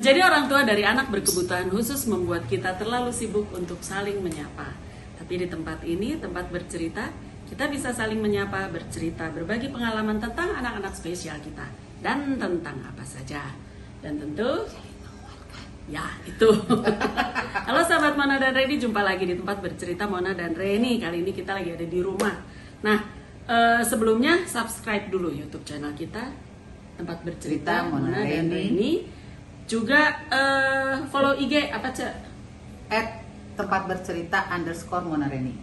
Jadi orang tua dari anak berkebutuhan khusus membuat kita terlalu sibuk untuk saling menyapa. Tapi di tempat ini, tempat bercerita, kita bisa saling menyapa, bercerita, berbagi pengalaman tentang anak-anak spesial kita. Dan tentang apa saja. Dan tentu, ya itu. Halo sahabat Mona dan Reni, jumpa lagi di tempat bercerita Mona dan Reni. Kali ini kita lagi ada di rumah. Nah, sebelumnya subscribe dulu YouTube channel kita, tempat bercerita Mona dan Reni. Juga follow IG apa Cek? @tempatbercerita_Mona Reni.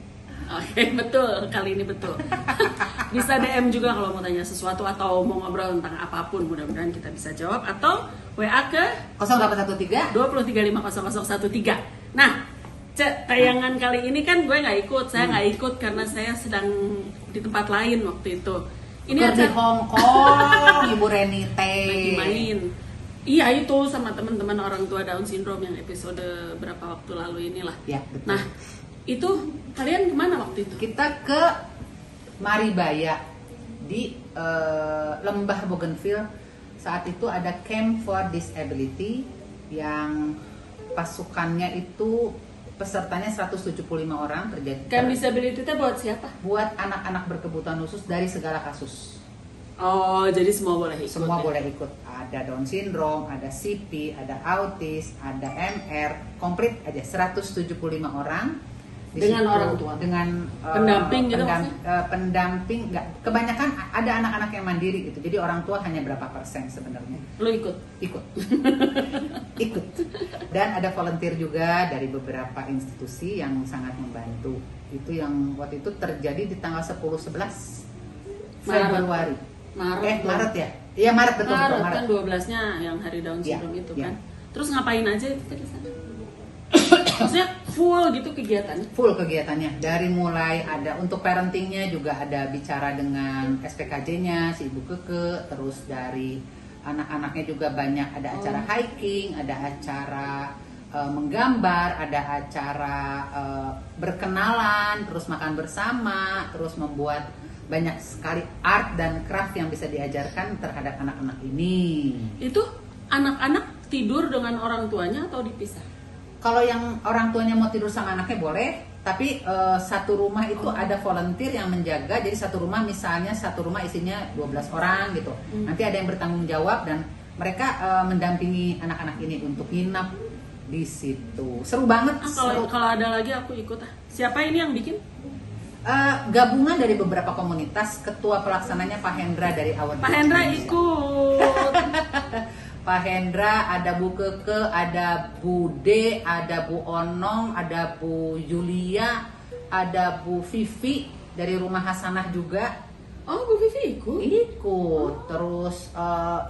Oke, betul, kali ini betul. Bisa DM juga kalau mau tanya sesuatu atau mau ngobrol tentang apapun, mudah-mudahan kita bisa jawab. Atau WA ke 0813 203500013. Nah, Cek, tayangan kali ini kan gue nggak ikut, saya nggak ikut karena saya sedang di tempat lain waktu itu. Ini di Hong Kong, Ibu Reni teh. Lagi main. Iya, itu sama teman-teman orang tua Down syndrome yang episode berapa waktu lalu inilah. Ya, betul. Nah, itu kalian kemana waktu itu? Kita ke Maribaya di Lembah Bougainville. Saat itu ada Camp for Disability yang pasukannya itu pesertanya 175 orang. Camp Disability itu buat siapa? Buat anak-anak berkebutuhan khusus dari segala kasus. Oh, jadi semua boleh ikut. Semua boleh ikut. Ada Down syndrome, ada CP, ada autis, ada MR, komplit aja 175 orang. Dengan situ, orang tua. Dengan pendamping gitu pendamping enggak. Kebanyakan ada anak-anak yang mandiri gitu. Jadi orang tua hanya berapa persen sebenarnya. Lo ikut? Ikut. Ikut. Dan ada volunteer juga dari beberapa institusi yang sangat membantu. Itu yang waktu itu terjadi di tanggal 10-11 Februari. Maret ya? Iya Maret, betul. Maret kan 12-nya yang hari Down syndrome itu kan. Terus ngapain aja itu di sana? Maksudnya full gitu kegiatannya? Full kegiatannya. Dari mulai ada untuk parentingnya juga ada bicara dengan SPKJ-nya, si Ibu Keke. Terus dari anak-anaknya juga banyak ada acara hiking, ada acara menggambar, ada acara berkenalan, terus makan bersama, terus membuat banyak sekali art dan craft yang bisa diajarkan terhadap anak-anak ini. Itu anak-anak tidur dengan orang tuanya atau dipisah? Kalau yang orang tuanya mau tidur sama anaknya boleh, tapi satu rumah itu ada volunteer yang menjaga. Jadi satu rumah misalnya satu rumah isinya 12 orang gitu. Nanti ada yang bertanggung jawab dan mereka mendampingi anak-anak ini untuk nginap di situ. Seru banget. Kalau ada lagi aku ikut. Siapa ini yang bikin? Gabungan dari beberapa komunitas. Ketua pelaksananya Pak Hendra dari Awan. Pak Hendra ikut. Pak Hendra, ada Bu Keke, ada Bu De, ada Bu Onong, ada Bu Julia, ada Bu Vivi dari Rumah Hasanah juga. Oh, Bu Vivi ikut? Ikut. Terus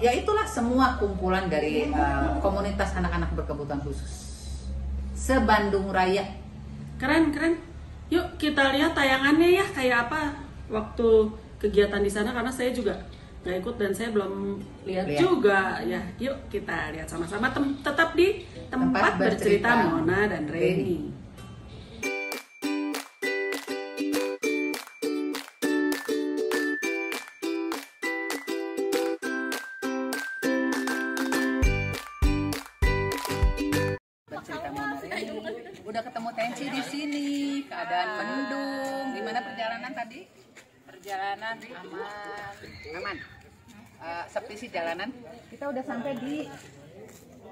ya itulah semua kumpulan dari komunitas anak-anak berkebutuhan khusus se-Bandung Raya. Keren. Yuk kita lihat tayangannya ya, kayak apa waktu kegiatan di sana, karena saya juga nggak ikut dan saya belum lihat juga ya. Yuk kita lihat sama-sama, tetap di tempat bercerita Mona dan Reni. Udah ketemu Tensi di sini, keadaan mendung. Gimana perjalanan tadi? Perjalanan Aman. Sepi sih jalanan. Kita udah sampai di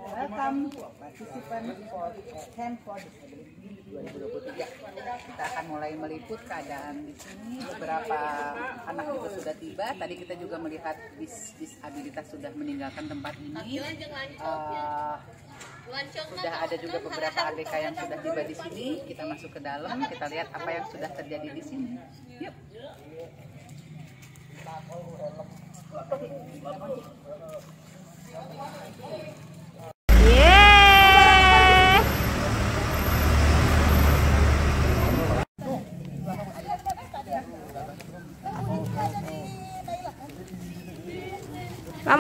Welcome Participant for Camp for Disability 2023. Kita akan mulai meliput keadaan di sini. Beberapa anak juga sudah tiba. Tadi kita juga melihat disabilitas sudah meninggalkan tempat ini. Sudah ada juga beberapa ABK yang sudah tiba di sini. Kita masuk ke dalam, kita lihat apa yang sudah terjadi di sini. Yuk. Ye,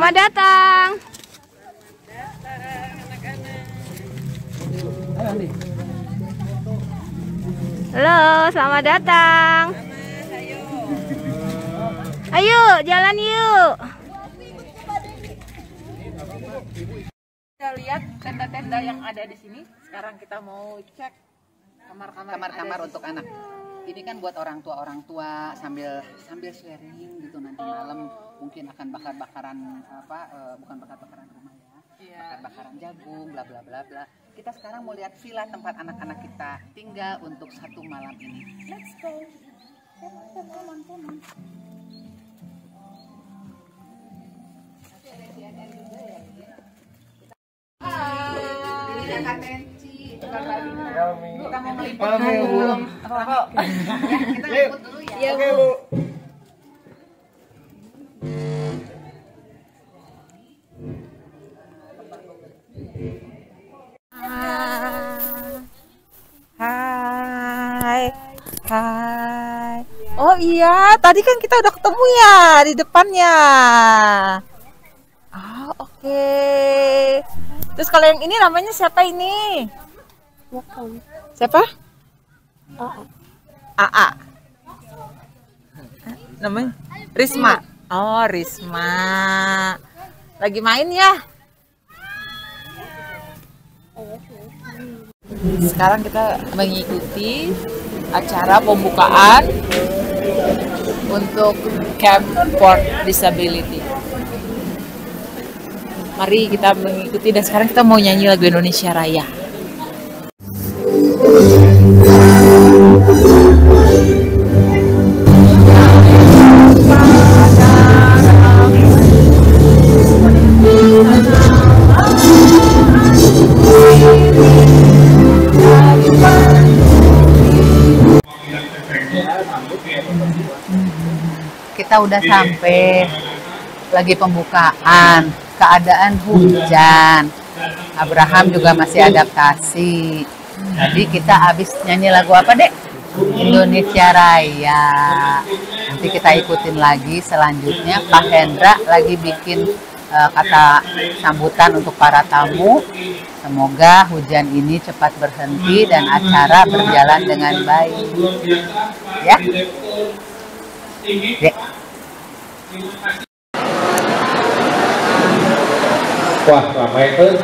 Selamat datang. Halo, selamat datang. Ayo, jalan yuk. Kita lihat tenda-tenda yang ada di sini. Sekarang kita mau cek kamar-kamar untuk anak. Ini kan buat orang tua sambil sharing gitu, nanti malam mungkin akan bakar-bakaran bukan bakar-bakaran rumah ya. Bakar-bakaran jagung bla bla bla bla. Kita sekarang mau lihat villa tempat anak-anak kita tinggal untuk 1 malam ini. Let's go. Come on. Ini Kak Tenci, kita mau meliput belum apa? Ya, kita meliput dulu ya. Iya, Bu. Hai. Oh iya, tadi kan kita udah ketemu ya di depannya. Ah, oke. Terus kalau yang ini namanya siapa ini? Siapa? AA. Namanya Risma. Oh, Risma. Lagi main ya? Sekarang kita mengikuti acara pembukaan untuk Camp for Disability. Mari kita mengikuti, dan sekarang kita mau nyanyi lagu Indonesia Raya. Kita udah sampai, lagi pembukaan, keadaan hujan. Abraham juga masih adaptasi. Tadi kita habis nyanyi lagu apa, Dek? Indonesia Raya. Nanti kita ikutin lagi selanjutnya. Pak Hendra lagi bikin kata sambutan untuk para tamu. Semoga hujan ini cepat berhenti dan acara berjalan dengan baik. Ya. Dek. Wah, ramai tuh.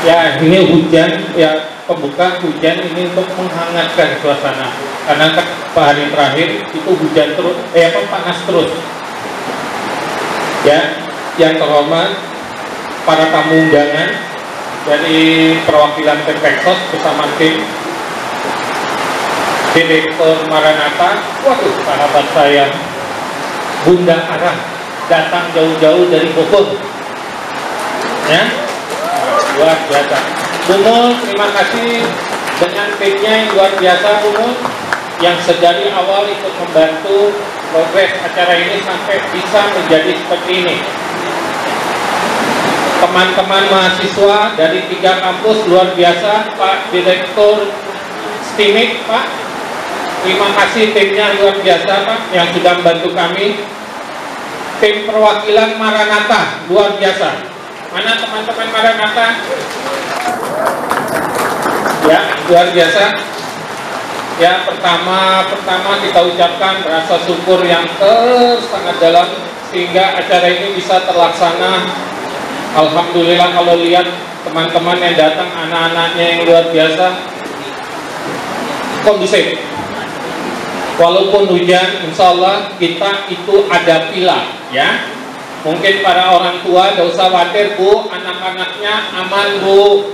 Ya, ini hujan, ya pembuka hujan ini untuk menghangatkan suasana. Karena kan hari terakhir itu hujan terus, panas terus. Ya, yang terhormat para tamu undangan dari perwakilan Pemkeksos bersama tim Direktur Maranatha. Waduh, sahabat saya Bunda Arah datang jauh-jauh dari Bogor, ya, luar biasa. Bumul, terima kasih dengan timnya yang luar biasa, Bumul, yang sedari awal ikut membantu progres acara ini sampai bisa menjadi seperti ini. Teman-teman mahasiswa dari 3 kampus luar biasa, Pak Direktur STIMIK, Pak, terima kasih timnya luar biasa, Pak, yang sudah membantu kami. Tim perwakilan Maranatha luar biasa. Mana teman-teman Maranatha? Ya, luar biasa. Ya, pertama kita ucapkan rasa syukur yang sangat dalam sehingga acara ini bisa terlaksana. Alhamdulillah, kalau lihat teman-teman yang datang, anak-anaknya yang luar biasa, kondusif. Walaupun hujan, insya Allah kita itu ada villa, ya. Mungkin para orang tua tidak usah khawatir, Bu, anak-anaknya aman, Bu.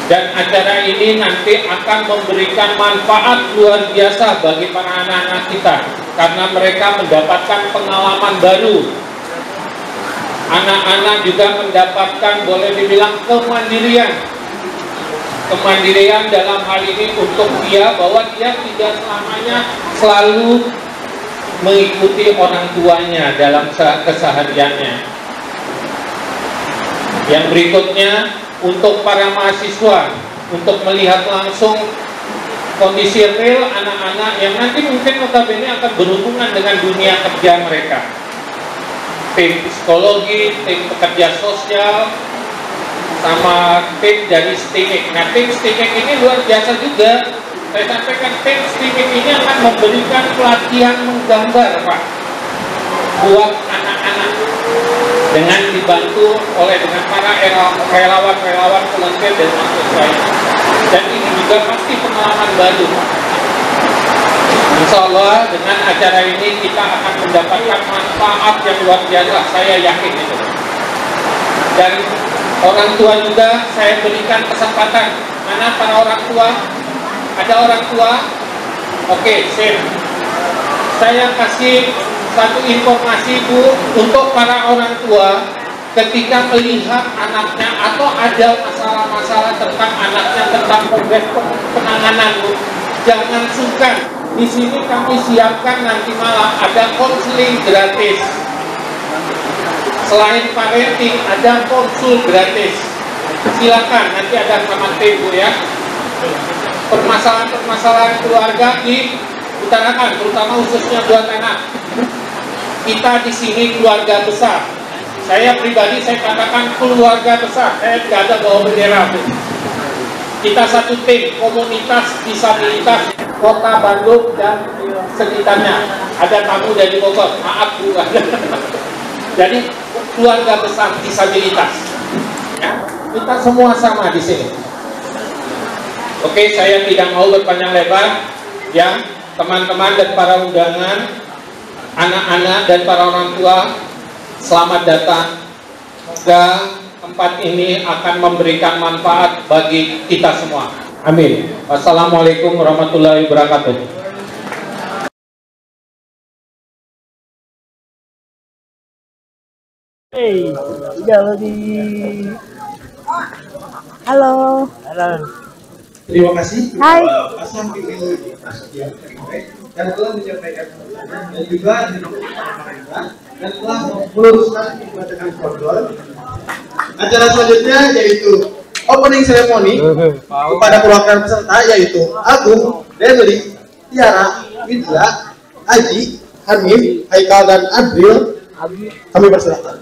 Dan acara ini nanti akan memberikan manfaat luar biasa bagi para anak-anak kita, karena mereka mendapatkan pengalaman baru. Anak-anak juga mendapatkan, boleh dibilang, kemandirian dalam hal ini untuk dia, bahwa dia tidak selamanya selalu mengikuti orang tuanya dalam kesehariannya. Yang berikutnya, untuk para mahasiswa, untuk melihat langsung kondisi real anak-anak yang nanti mungkin notabene akan berhubungan dengan dunia kerja mereka. Tim psikologi, tim pekerja sosial, sama tim dari STIMIK. Nah, tim STIMIK ini luar biasa juga. Saya sampaikan tim STIMIK ini akan memberikan pelatihan menggambar, Pak, buat anak-anak dengan dibantu oleh dengan para relawan-relawan volunteer dan mahasiswa. Dan ini juga pasti pengalaman baru, Pak. Insya Allah dengan acara ini kita akan mendapatkan manfaat yang luar biasa, saya yakin itu. Dan orang tua juga saya berikan kesempatan. Mana para orang tua? Ada orang tua? Oke, sip. Saya kasih satu informasi, Bu, untuk para orang tua ketika melihat anaknya atau ada masalah-masalah tentang anaknya, tentang progres penanganan, Bu, jangan sungkan. Di sini kami siapkan nanti malam ada konseling gratis. Selain parenting, ada konsul gratis. Silakan, nanti ada sama tim, Bu, ya. Permasalahan-permasalahan keluarga diutarakan, terutama khususnya buat anak. Kita di sini keluarga besar. Saya pribadi, saya katakan keluarga besar. Saya tidak ada bawa bendera, Bu. Kita satu tim, komunitas disabilitas Kota Bandung dan sekitarnya. Ada tamu dari Bogor, maaf, Bu. Jadi keluarga besar disabilitas. Ya, kita semua sama di sini. Oke, saya tidak mau berpanjang lebar, ya, teman-teman dan para undangan, anak-anak dan para orang tua, selamat datang. Semoga tempat ini akan memberikan manfaat bagi kita semua. Amin. Wassalamualaikum warahmatullahi wabarakatuh. Hey, jadi. Halo. Halo. Terima kasih. Hai. Paslon pilih Prasetya dan telah menyampaikan dan juga pemerintah dan telah meluruskan dengan kontrol. Acara selanjutnya yaitu opening ceremony kepada perwakilan peserta yaitu Agung, Deli, Tiara, Widya, Aji, Hanif, Haikal dan Adril. Kami persilahkan.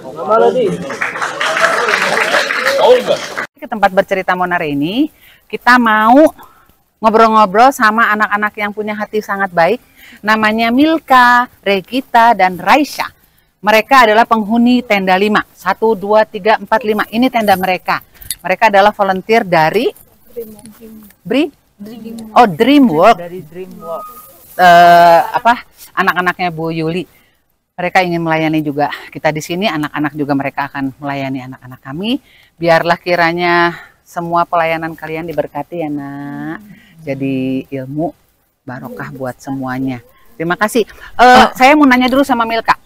Ke tempat bercerita Monare ini, kita mau ngobrol-ngobrol sama anak-anak yang punya hati sangat baik. Namanya Milka, Regita, dan Raisya. Mereka adalah penghuni tenda 5. 1, 2, 3, 4, 5. Ini tenda mereka. Mereka adalah volunteer dari Dreamwork. Dari Dreamwork. Anak-anaknya Bu Yuli. Mereka ingin melayani juga kita di sini. Anak-anak juga mereka akan melayani anak-anak kami. Biarlah kiranya semua pelayanan kalian diberkati ya, Nak. Jadi ilmu barokah buat semuanya. Terima kasih. Saya mau nanya dulu sama Milka.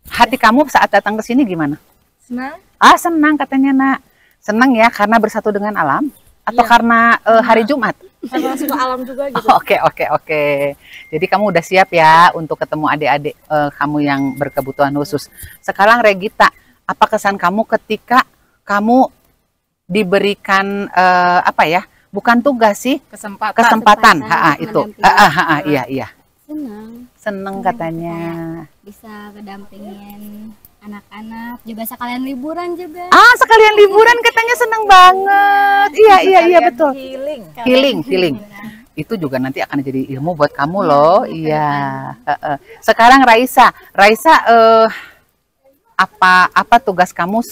Hati kamu saat datang ke sini gimana? Senang. Senang katanya, Nak. Senang ya karena bersatu dengan alam atau Iya. karena hari Jumat? Karena suka alam juga gitu. Oke. Jadi kamu udah siap ya untuk ketemu adik-adik kamu yang berkebutuhan khusus. Sekarang Regita, apa kesan kamu ketika kamu diberikan bukan tugas sih, kesempatan. Itu. Iya. Seneng katanya. Bisa kedampingin anak-anak, juga sekalian liburan juga. Sekalian liburan katanya seneng banget. Iya betul. Healing. Itu juga nanti akan jadi ilmu buat kamu loh. Iya. Sekarang Raisa, apa tugas kamu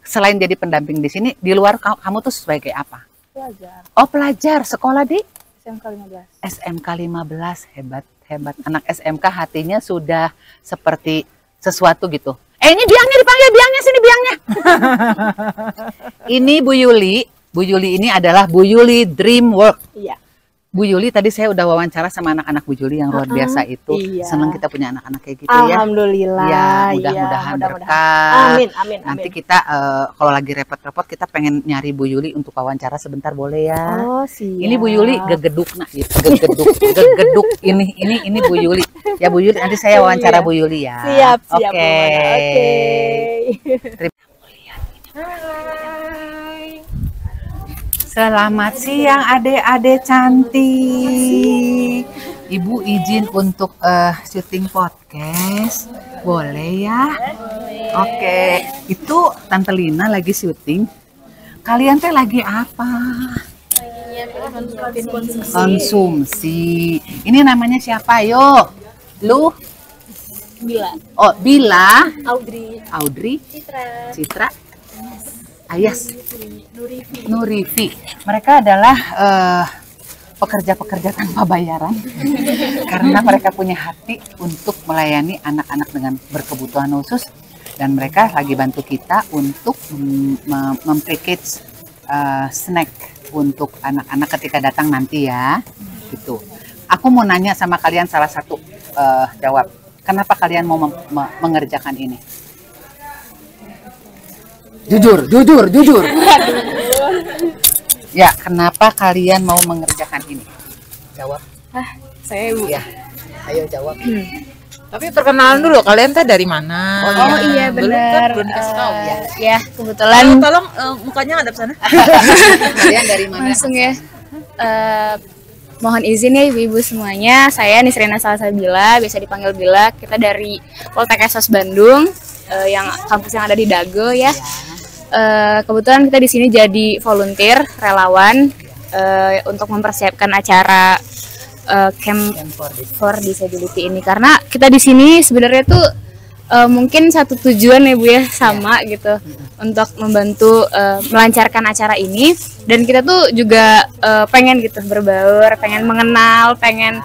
selain jadi pendamping di sini? Di luar kamu tuh sebagai apa? Pelajar. Oh, pelajar. Sekolah di SMK 15. SMK 15. Hebat. Anak SMK hatinya sudah seperti sesuatu gitu. Ini biangnya dipanggil, sini biangnya. Ini Bu Yuli. Bu Yuli ini adalah Bu Yuli Dreamwork. Iya. Bu Yuli tadi saya udah wawancara sama anak-anak Bu Yuli yang luar biasa itu. Iya. Senang kita punya anak-anak kayak gitu ya. Alhamdulillah. Ya, mudah-mudahan berkah. Amin. Nanti kita kalau lagi repot-repot kita pengen nyari Bu Yuli untuk wawancara sebentar boleh ya. Oh, siap. Ini Bu Yuli gegeduk gitu. Gegeduk ini Bu Yuli. Ya Bu Yuli nanti saya wawancara Bu Yuli ya. Siap. Oke. Oke. Terima Selamat siang adik-adik cantik. Ibu izin untuk syuting podcast. Boleh ya? Oke. Itu Tante Lina lagi syuting. Kalian teh lagi apa? Konsumsi. Ini namanya siapa? Yuk. Lu? Bila. Oh, Bila. Audrey. Citra. Ayas. Nurifi. Mereka adalah pekerja-pekerja tanpa bayaran karena mereka punya hati untuk melayani anak-anak dengan berkebutuhan khusus, dan mereka lagi bantu kita untuk mempackage snack untuk anak-anak ketika datang nanti ya. Gitu. Aku mau nanya sama kalian salah satu, jawab. Kenapa kalian mau mengerjakan ini? Jujur. Ya, kenapa kalian mau mengerjakan ini? Jawab. Saya Ibu. Ya, ayo jawab. Tapi perkenalan dulu, kalian teh dari mana? Oh iya benar. Belum dikasih tahu ya. Ya kebetulan. Tolong mukanya ngadep sana. Kalian dari mana? Langsung ya. Mohon izin ya ibu-ibu semuanya. Saya Nisrina Salsabila, biasa dipanggil Bila. Kita dari Poltek Esos Bandung, yang kampus yang ada di Dago ya. Kebetulan kita di sini jadi volunteer relawan untuk mempersiapkan acara camp for disability ini, karena kita di sini sebenarnya tuh mungkin satu tujuan ya Bu ya, sama gitu, untuk membantu melancarkan acara ini, dan kita tuh juga pengen gitu berbaur, pengen mengenal, pengen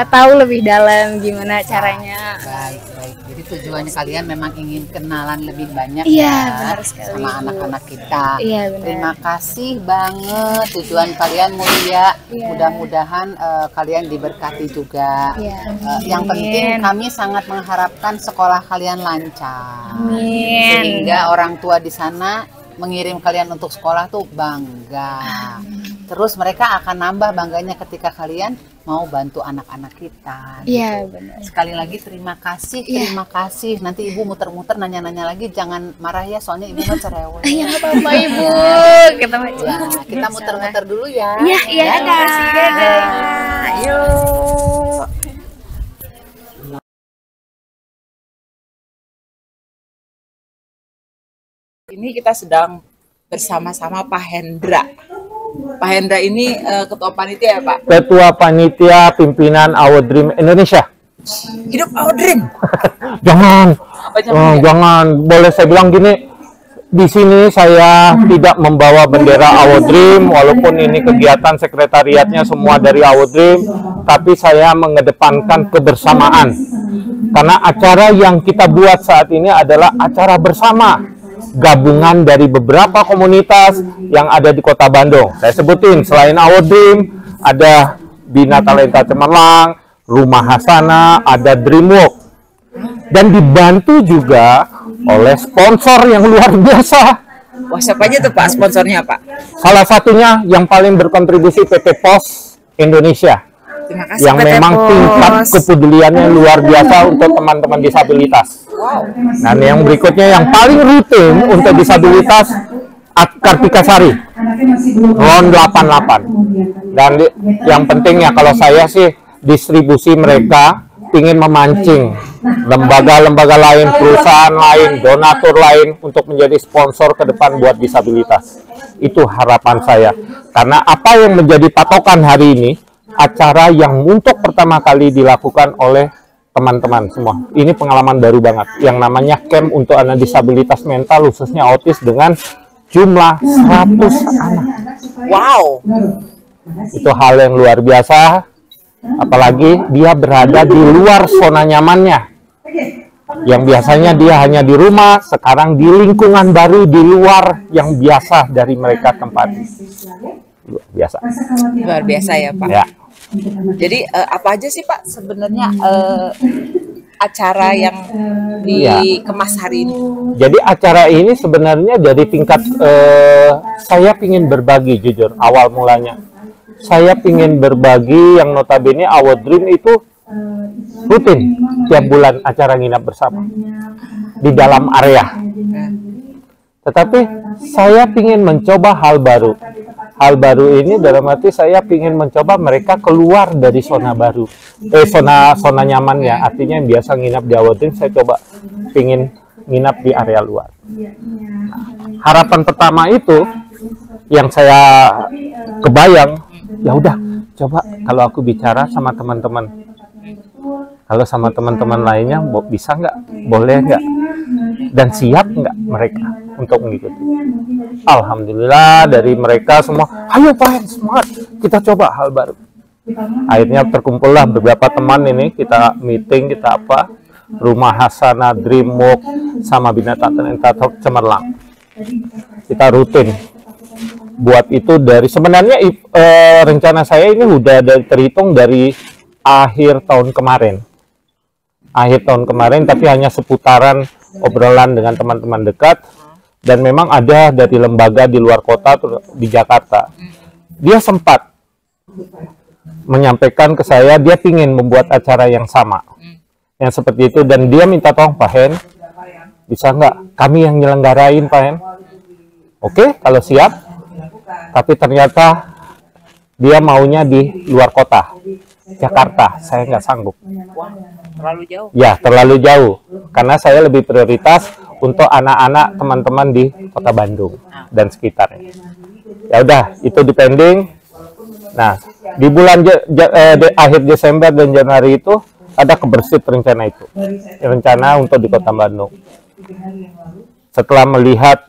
tahu lebih dalam gimana caranya. Baik. Jadi tujuannya kalian memang ingin kenalan lebih banyak Benar sekali, sama Bu. anak-anak kita. Iya, benar. Terima kasih banget, tujuan kalian mulia. Iya. Mudah-mudahan kalian diberkati juga. Iya. Yang penting kami sangat mengharapkan sekolah kalian lancar. Amin. Sehingga orang tua di sana mengirim kalian untuk sekolah tuh bangga. Terus mereka akan nambah bangganya ketika kalian mau bantu anak-anak kita. Iya benar. Sekali lagi terima kasih. Nanti Ibu muter-muter nanya-nanya lagi, jangan marah ya, soalnya Ibu mah cerewet. Iya nggak apa-apa Ibu. Kita maju. Ya, kita muter-muter dulu ya. Iya. Dadah. Yuk. Ini kita sedang bersama-sama Pak Hendra. Pak Hendra ini ketua panitia ya Pak? Ketua Panitia Pimpinan Our Dream Indonesia. Hidup Our Dream. Jangan, jangan. Boleh saya bilang gini, di sini saya tidak membawa bendera Our Dream, walaupun ini kegiatan sekretariatnya semua dari Our Dream, tapi saya mengedepankan kebersamaan. Karena acara yang kita buat saat ini adalah acara bersama, gabungan dari beberapa komunitas yang ada di Kota Bandung. Saya sebutin, selain Our Dream, ada Bina Talenta Cemerlang, Rumah Hasana, ada Dreamwork. Dan dibantu juga oleh sponsor yang luar biasa. Wah, siapa aja tuh Pak sponsornya Pak? Salah satunya yang paling berkontribusi PT Pos Indonesia. Terima kasih Yang PT memang Pos. tingkat kepeduliannya luar biasa untuk teman-teman disabilitas. Dan yang berikutnya yang paling rutin untuk disabilitas, Kartika Sari, RON 88. Dan yang pentingnya kalau saya sih distribusi mereka ingin memancing lembaga-lembaga lain, perusahaan lain, donatur lain untuk menjadi sponsor ke depan buat disabilitas. Itu harapan saya. Karena apa yang menjadi patokan hari ini, acara yang untuk pertama kali dilakukan oleh teman-teman semua. Ini pengalaman baru banget. Yang namanya camp untuk anak disabilitas mental, khususnya autis, dengan jumlah 100 anak. Wow. Itu hal yang luar biasa. Apalagi dia berada di luar zona nyamannya. Yang biasanya dia hanya di rumah, sekarang di lingkungan baru di luar yang biasa dari mereka tempati. Biasa. Luar biasa ya Pak. Ya. Jadi apa aja sih Pak sebenarnya acara yang dikemas hari ini? Jadi acara ini sebenarnya dari tingkat saya ingin berbagi, jujur awal mulanya. Saya ingin berbagi yang notabene Our Dream itu rutin tiap bulan acara nginap bersama di dalam area. Tetapi saya ingin mencoba hal baru. hal baru ini dalam arti saya ingin mencoba mereka keluar dari zona baru, zona nyamannya. Artinya yang biasa nginap di Awardream, saya coba ingin nginap di area luar. Harapan pertama itu yang saya kebayang, ya udah coba kalau aku bicara sama teman-teman, kalau sama teman-teman lainnya bisa nggak, boleh nggak, dan siap nggak mereka untuk mengikuti. Alhamdulillah dari mereka semua, ayo Pak, semangat, kita coba hal baru. Akhirnya terkumpullah beberapa teman ini, kita meeting, kita apa, Rumah Hasanah, Dreamwalk, sama Binatang Talk Cemerlang. Kita rutin buat itu dari sebenarnya rencana saya ini udah terhitung dari akhir tahun kemarin. Tapi hanya seputaran obrolan dengan teman-teman dekat, dan memang ada dari lembaga di luar kota di Jakarta. Dia sempat menyampaikan ke saya dia ingin membuat acara yang sama, yang seperti itu, dan dia minta tolong, Pak Hen, bisa nggak kami yang nyelenggarain, Pak Hen? Oke, kalau siap. Tapi ternyata dia maunya di luar kota, Jakarta. Saya nggak sanggup. Terlalu jauh. Ya, terlalu jauh. Karena saya lebih prioritas untuk anak-anak teman-teman di Kota Bandung dan sekitarnya. Ya udah, itu dipending. Nah, di bulan akhir Desember dan Januari itu ada kebersit rencana itu. Rencana untuk di Kota Bandung. Setelah melihat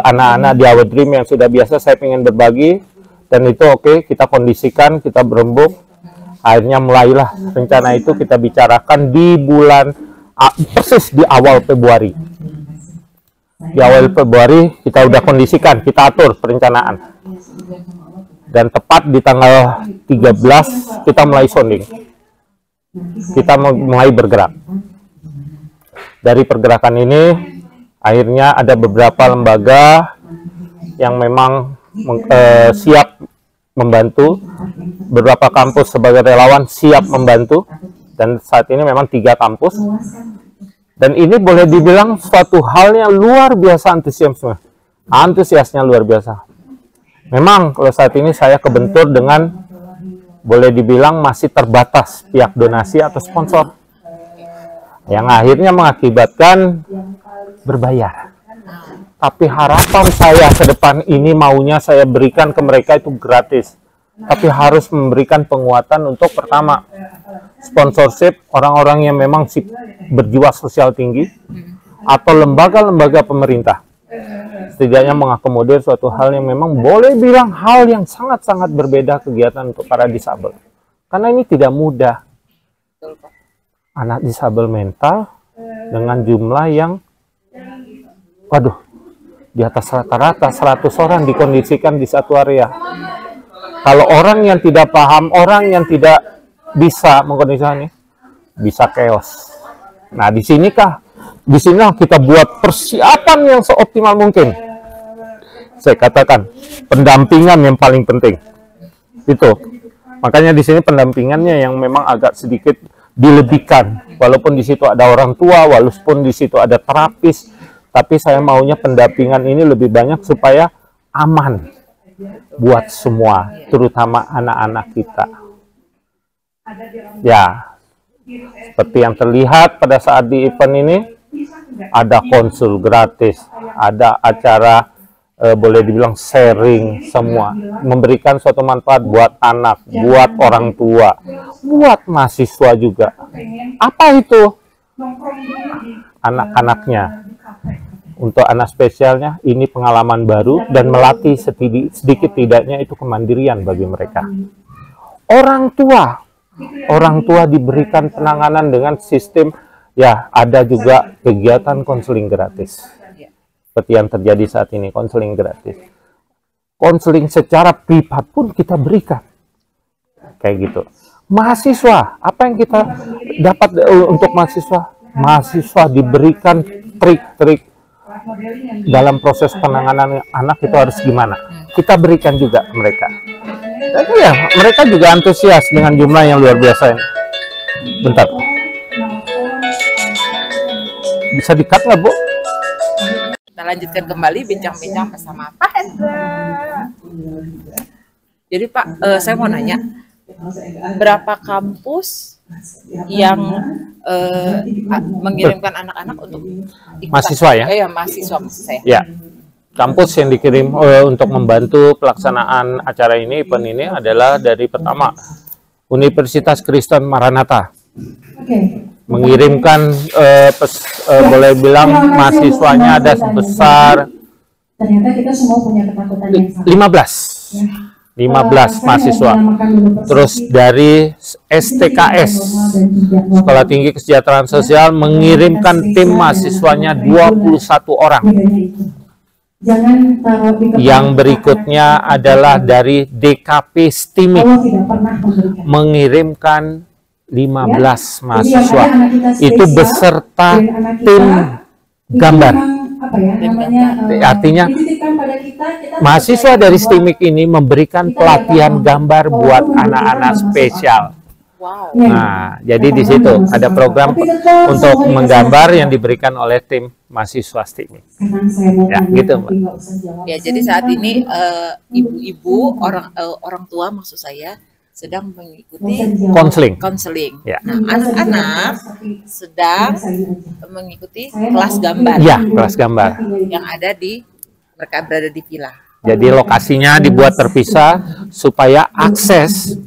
anak-anak di Awardream yang sudah biasa, saya ingin berbagi, dan itu oke, kita kondisikan, kita berembuk. Akhirnya mulailah rencana itu kita bicarakan di bulan persis di awal Februari. Di awal Februari kita udah kondisikan, kita atur perencanaan. Dan tepat di tanggal 13 kita mulai sounding. Kita mulai bergerak. Dari pergerakan ini akhirnya ada beberapa lembaga yang memang siap membantu, beberapa kampus sebagai relawan siap membantu, dan saat ini memang 3 kampus, dan ini boleh dibilang suatu hal yang luar biasa antusiasnya luar biasa. Memang kalau saat ini saya kebentur dengan boleh dibilang masih terbatas pihak donasi atau sponsor, yang akhirnya mengakibatkan berbayar. Tapi harapan saya ke depan ini maunya saya berikan ke mereka itu gratis. Tapi harus memberikan penguatan untuk pertama, sponsorship orang-orang yang memang berjiwa sosial tinggi, atau lembaga-lembaga pemerintah. Setidaknya mengakomodir suatu hal yang memang boleh bilang hal yang sangat-sangat berbeda kegiatan untuk para disabel. Karena ini tidak mudah. Anak disabel mental dengan jumlah yang, waduh, di atas rata-rata 100 orang dikondisikan di satu area. Kalau orang yang tidak paham, orang yang tidak bisa mengkondisikannya, bisa chaos. Nah, di sinilah kita buat persiapan yang seoptimal mungkin. Saya katakan pendampingan yang paling penting. Itu. Makanya di sini pendampingannya yang memang agak sedikit dilebihkan. Walaupun di situ ada orang tua, walaupun di situ ada terapis, tapi saya maunya pendampingan ini lebih banyak supaya aman buat semua, terutama anak-anak kita. Ya, seperti yang terlihat pada saat di event ini, ada konsul gratis, ada acara boleh dibilang sharing semua, memberikan suatu manfaat buat anak, buat orang tua, buat mahasiswa juga. Apa itu? Anak-anaknya. Untuk anak spesialnya, ini pengalaman baru dan melatih sedikit tidaknya itu kemandirian bagi mereka. Orang tua diberikan penanganan dengan sistem, ya ada juga kegiatan konseling gratis. Seperti yang terjadi saat ini, konseling gratis. Konseling secara privat pun kita berikan. Kayak gitu. Mahasiswa, apa yang kita dapat untuk mahasiswa? Mahasiswa diberikan trik-trik dalam proses penanganan anak itu harus gimana. Kita berikan juga mereka. Tapi ya, mereka juga antusias dengan jumlah yang luar biasa ini. Bentar. Bisa di-cut nggak, Bu? Kita lanjutkan kembali bincang-bincang bersama Pak Hendra. Jadi Pak, saya mau nanya, berapa kampus yang mengirimkan anak-anak untuk ikutan? Mahasiswa ya? Ya, mahasiswa maksud saya. Ya, kampus yang dikirim untuk membantu pelaksanaan acara ini, event ini adalah dari pertama Universitas Kristen Maranatha. Mengirimkan boleh bilang mahasiswanya ada sebesar ternyata kita semua punya ketakutan yang sama. 15 mahasiswa. Terus dari STKS, Sekolah Tinggi Kesejahteraan Sosial, mengirimkan tim mahasiswanya 21 orang. Yang berikutnya adalah dari DKP STIMIK, mengirimkan 15 mahasiswa. Itu beserta tim gambar. Artinya mahasiswa dari STIMIK ini memberikan pelatihan gambar buat anak-anak spesial. Nah, jadi di situ ada program untuk menggambar yang diberikan oleh tim mahasiswa STIMIK. Ya, gitu, Mbak. Ya, jadi saat ini ibu-ibu, orang tua maksud saya, sedang mengikuti konseling. Ya. Nah, anak-anak sedang mengikuti kelas gambar. Ya, kelas gambar. Yang ada di, mereka berada di villa. Jadi lokasinya dibuat terpisah supaya akses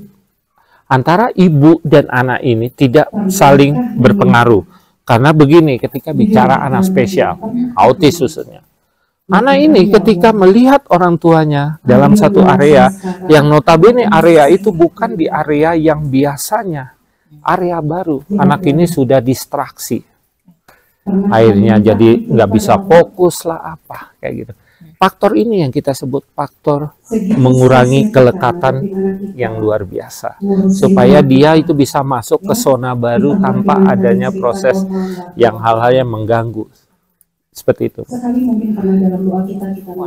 antara ibu dan anak ini tidak saling berpengaruh. Karena begini, ketika bicara anak spesial, autis khususnya, anak ini ketika melihat orang tuanya dalam satu area yang notabene area itu bukan di area yang biasanya, area baru, anak ini sudah distraksi. Akhirnya jadi nggak bisa fokus lah apa, kayak gitu. Faktor ini yang kita sebut faktor mengurangi kelekatan yang luar biasa. Supaya dia itu bisa masuk ke zona baru tanpa adanya proses yang hal-hal yang mengganggu. Seperti itu. Sekali mungkin karena dalam doa kita minta.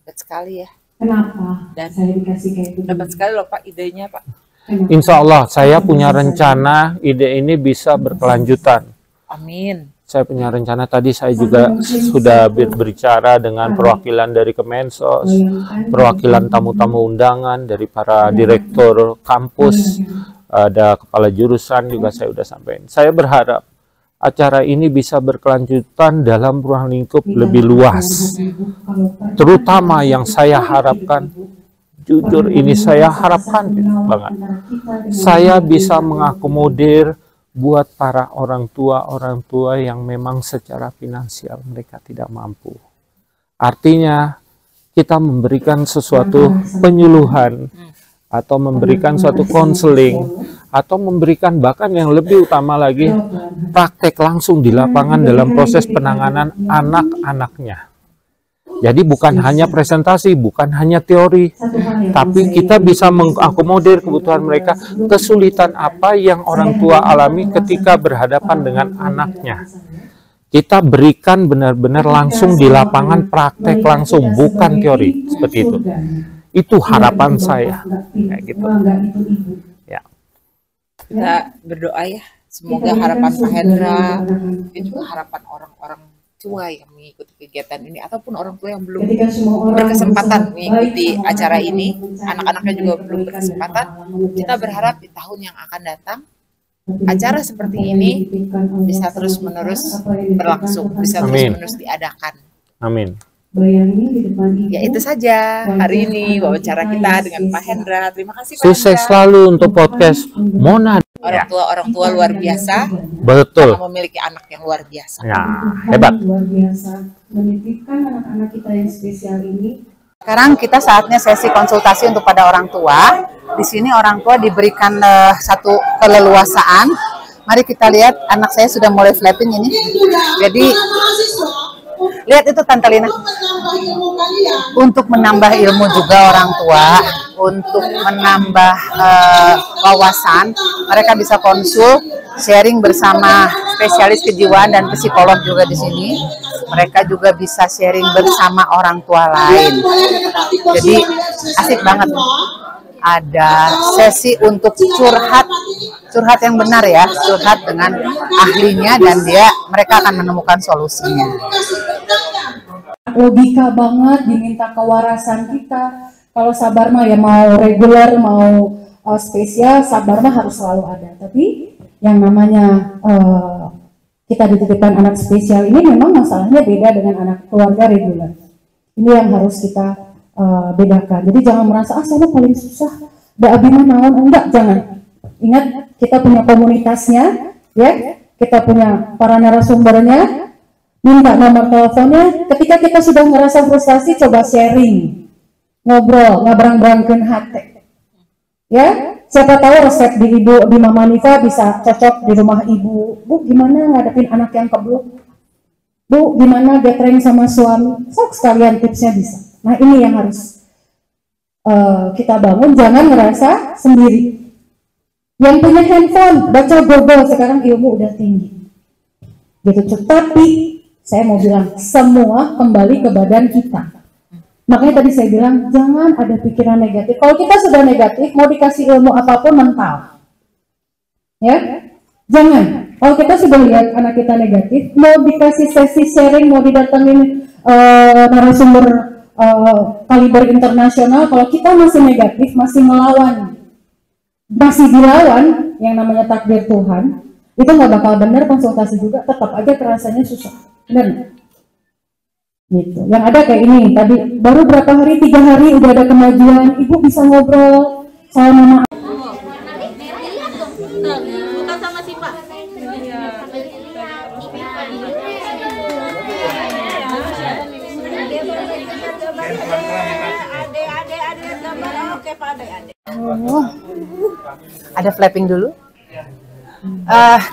Hebat sekali ya. Kenapa? Dan saya dikasih kayak gitu. Hebat sekali loh Pak idenya Pak. Insya Allah saya punya rencana ide ini bisa berkelanjutan. Amin. Saya punya rencana, tadi saya juga sudah berbicara dengan perwakilan dari Kemensos, perwakilan tamu-tamu undangan dari para direktur kampus, ada kepala jurusan juga saya sudah sampaikan. Saya berharap acara ini bisa berkelanjutan dalam ruang lingkup lebih luas. Terutama yang saya harapkan, jujur ini saya harapkan banget, saya bisa mengakomodir buat para orang tua yang memang secara finansial mereka tidak mampu. Artinya kita memberikan sesuatu penyuluhan atau memberikan suatu konseling atau memberikan bahkan yang lebih utama lagi praktek langsung di lapangan dalam proses penanganan anak-anaknya. Jadi bukan hanya presentasi, bukan hanya teori, tapi kita bisa mengakomodir kebutuhan mereka, kesulitan apa yang orang tua alami ketika berhadapan dengan anaknya. Kita berikan benar-benar langsung di lapangan, praktek langsung, bukan teori, seperti itu. Itu harapan saya, kayak gitu. Ya. Kita berdoa ya, semoga harapan Pak Hendra, dan juga harapan orang-orang tua yang mengikuti kegiatan ini ataupun orang tua yang belum berkesempatan mengikuti acara ini, anak-anaknya juga belum berkesempatan. Kita berharap di tahun yang akan datang acara seperti ini bisa terus-menerus berlangsung, bisa terus-menerus diadakan. Amin. Ya itu saja hari ini wawancara kita dengan Pak Hendra. Terima kasih Pak Sukses Hendra. selalu untuk podcast Mona. Orang tua luar biasa. Betul. Memiliki anak yang luar biasa. Ya, hebat. Luar biasa menitipkan anak-anak kita yang spesial ini. Sekarang kita saatnya sesi konsultasi untuk pada orang tua. Di sini orang tua diberikan satu keleluasaan. Mari kita lihat, anak saya sudah mulai flapping ini. Jadi lihat itu Tante Lina. Untuk menambah ilmu juga orang tua, untuk menambah wawasan, mereka bisa konsul, sharing bersama spesialis kejiwaan dan psikolog juga di sini. Mereka juga bisa sharing bersama orang tua lain. Jadi asik banget. Ada sesi untuk curhat yang benar ya, curhat dengan ahlinya dan mereka akan menemukan solusinya. logika banget, diminta kewarasan kita. Kalau sabar mah ya mau reguler, mau spesial, sabar mah harus selalu ada. Tapi yang namanya kita dititipkan anak spesial ini memang masalahnya beda dengan anak keluarga reguler. Ini yang harus kita bedakan. Jadi jangan merasa saya paling susah, da abi mah naon, enggak, jangan. Ingat kita punya komunitasnya, ya, kita punya para narasumbernya, minta nomor teleponnya. Ketika kita sudah merasa frustasi, coba sharing, ngobrol, ngabrang-brangkeun hati. Ya, siapa tahu resep di ibu, di Mama Niva bisa cocok di rumah ibu. Bu, gimana ngadepin anak yang keblok? Bu, gimana gathering sama suami? Sok sekalian tipsnya bisa. Nah, ini yang harus kita bangun, jangan ngerasa sendiri. Yang punya handphone, baca Google, sekarang ilmu udah tinggi. Gitu, tapi saya mau bilang, semua kembali ke badan kita. Makanya tadi saya bilang, jangan ada pikiran negatif. Kalau kita sudah negatif, mau dikasih ilmu apapun mental. Ya, jangan. Kalau kita sudah lihat anak kita negatif, mau dikasih sesi sharing, mau didatengin narasumber kaliber internasional, kalau kita masih negatif, masih melawan, masih dilawan, yang namanya takdir Tuhan, itu nggak bakal benar, konsultasi juga, tetap aja terasanya susah. Benar? Gitu. Yang ada kayak ini tadi baru berapa hari, 3 hari udah ada kemajuan, ibu bisa ngobrol sama mama. Bukan sama si Pak. Ada flapping dulu.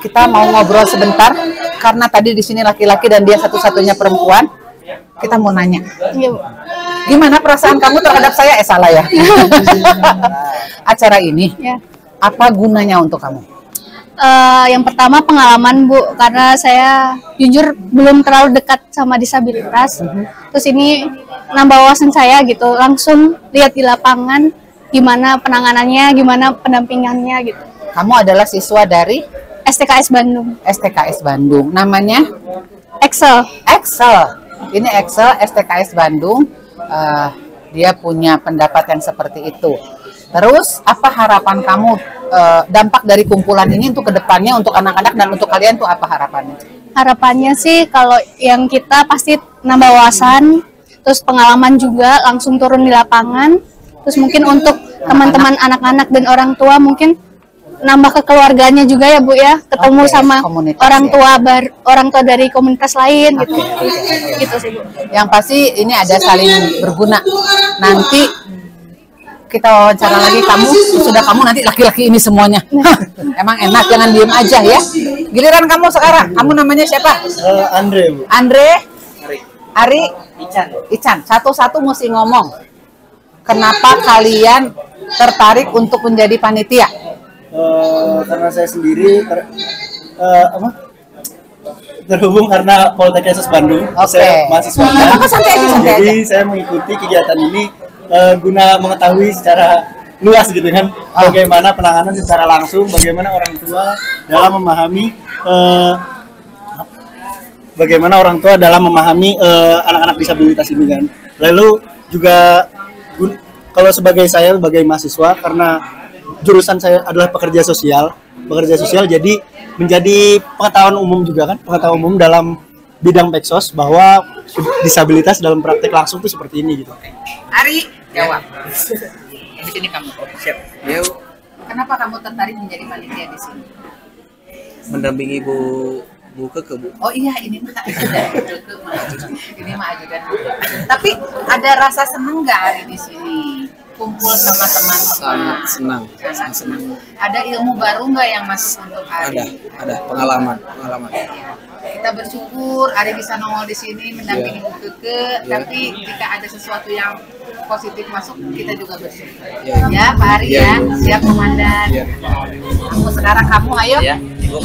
Kita mau ngobrol sebentar karena tadi di sini laki-laki dan dia satu-satunya perempuan. Kita mau nanya, gimana perasaan kamu terhadap saya? Salah ya. Acara ini, apa gunanya untuk kamu? Yang pertama pengalaman Bu, karena saya jujur belum terlalu dekat sama disabilitas. Terus ini nambah wawasan saya gitu, langsung lihat di lapangan gimana penanganannya, gimana pendampingannya gitu. Kamu adalah siswa dari STKS Bandung. STKS Bandung, namanya? Excel. Excel. Ini Excel STKS Bandung, dia punya pendapat yang seperti itu. Terus apa harapan kamu, dampak dari kumpulan ini untuk kedepannya, untuk anak-anak dan untuk kalian tuh apa harapannya? Harapannya sih kalau yang kita pasti nambah wawasan, terus pengalaman juga langsung turun di lapangan, terus mungkin untuk teman-teman anak-anak dan orang tua mungkin nambah kekeluarganya juga ya Bu ya, ketemu sama orang tua orang tua dari komunitas lain gitu. Gitu sih Bu. Yang pasti ini ada saling berguna. Nanti kita wawancara lagi kamu nanti laki-laki ini semuanya. Emang enak, jangan diem aja ya. Giliran kamu sekarang, kamu namanya siapa? Andre Bu. Andre? Ari? Ican. Satu-satu mesti ngomong. Kenapa kalian tertarik untuk menjadi panitia? Karena saya sendiri terhubung karena Poltekkes Bandung. Saya mahasiswa. Jadi saya mengikuti kegiatan ini guna mengetahui secara luas gitu kan, bagaimana penanganan secara langsung, bagaimana orang tua dalam memahami anak-anak disabilitas ini kan. Lalu juga kalau sebagai mahasiswa, karena jurusan saya adalah pekerja sosial jadi menjadi pengetahuan umum juga kan, pengetahuan umum dalam bidang Peksos bahwa disabilitas dalam praktek langsung itu seperti ini gitu. Ari, jawab. Di sini kamu. Siap. Yuk. Kenapa kamu tertarik menjadi panitia di sini? Mendampingi Bu Keke, Bu. Oh iya, ini mah ini mah ajudan. Tapi ada rasa seneng nggak Ari di sini? Kumpul sama teman? Sangat senang. Ada ilmu baru nggak yang Mas untuk Ari? Ada pengalaman. Kita bersyukur Ari bisa nongol di sini mendampingi Bu Keke, tapi jika ada sesuatu yang positif masuk, kita juga bersyukur. Ya, Pak Ari ya, siap komandan. Kamu ayo. Ya, Ibu.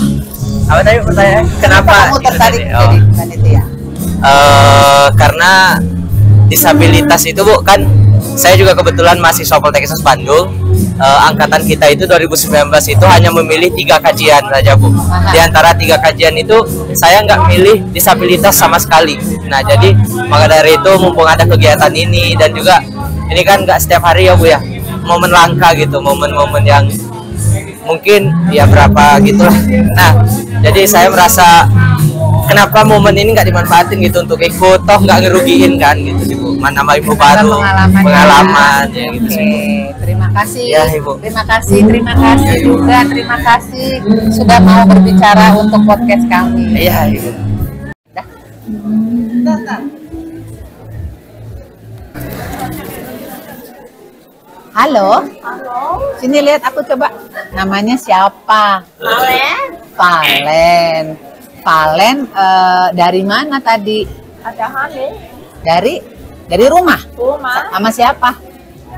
Apa tadi pertanyaan? Kenapa kamu tertarik jadi panitia? Karena disabilitas itu Bu kan saya juga kebetulan mahasiswa Poltekkes Bandung. Angkatan kita itu 2019 itu hanya memilih 3 kajian saja, Bu. Di antara 3 kajian itu saya nggak milih disabilitas sama sekali. Nah, jadi maka dari itu mumpung ada kegiatan ini dan juga ini kan nggak setiap hari ya, Bu ya. Momen langka gitu, momen-momen yang mungkin ya berapa gitulah. Nah, jadi saya merasa kenapa momen ini nggak dimanfaatin gitu untuk ikut, toh nggak ngerugiin kan gitu sih, Bu. Nama Ibu baru, pengalaman ya gitu sih, Bu. Terima kasih. Ya, Ibu. Terima kasih juga. Terima kasih sudah mau berbicara untuk podcast kami. Iya, Ibu. Halo. Sini lihat aku coba. Namanya siapa? Valen. Valen dari mana tadi? Ada Hane. Dari rumah? Rumah. Sama siapa?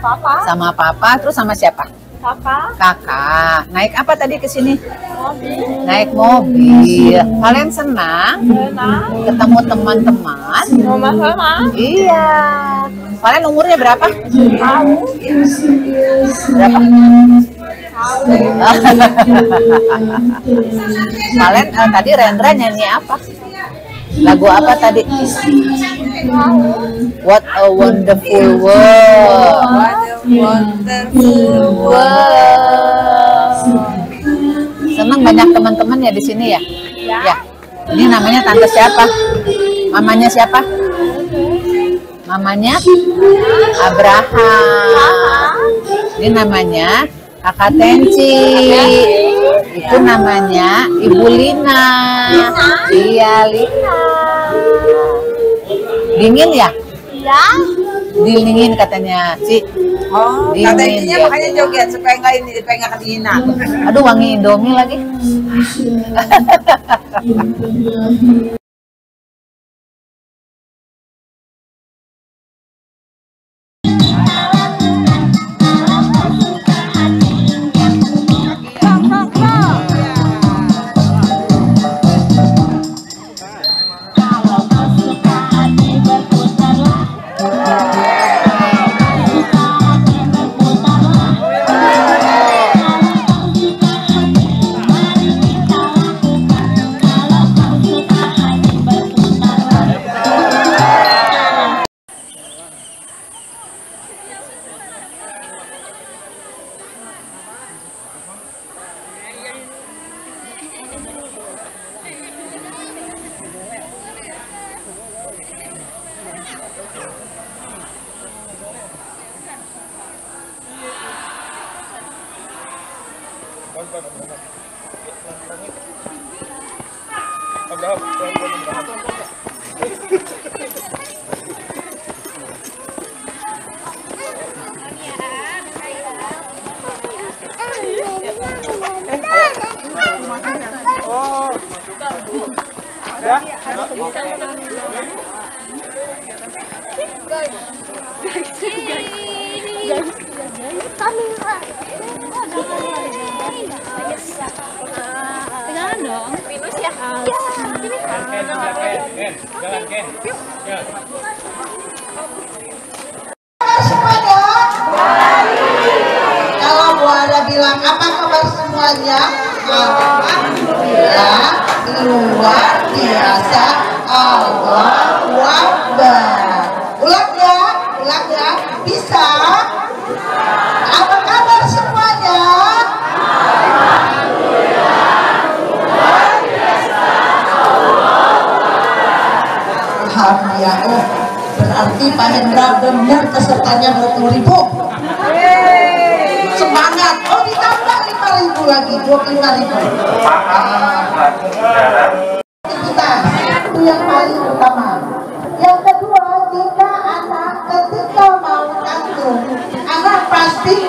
Papa. Sama papa, terus sama siapa? Kakak. Kakak. Naik apa tadi ke sini? Mobil. Naik mobil. Kalian senang? Senang. Ketemu teman-teman? Sama-sama. Iya. Kalian umurnya berapa? Tahu. Berapa? Kalian tadi Rendra nyanyi apa? Lagu apa tadi? What a wonderful world. What a wonderful world. Senang banyak teman-teman ya di sini ya? Ya. Ini namanya tante siapa? Mamanya siapa? Mamanya Abraham. Ini namanya Kakak Tenci. Itu namanya Ibu Lina. Iya, Lina. Dingin ya? Iya. Dingin katanya, Ci. Oh, dingin, kata intinya ya. makanya joget supaya nggak kedinginan. Aduh, wangi Indomie lagi. Jangan dong, minus ya. Jalan, Ken. Kalau Bu Ada bilang apa kabar semuanya? Alhamdulillah, luar biasa. Allahu Akbar. Ulang ya, bisa? Apa kabar semuanya? Alhamdulillah. Oh, berarti Pak Hendra benar pesertanya 20.000. Semangat. Oh, ditambah 5.000 lagi, 25.000. Kita itu yang paling utama. Yang kedua, jika anak ketika mau tantrum, anak pasti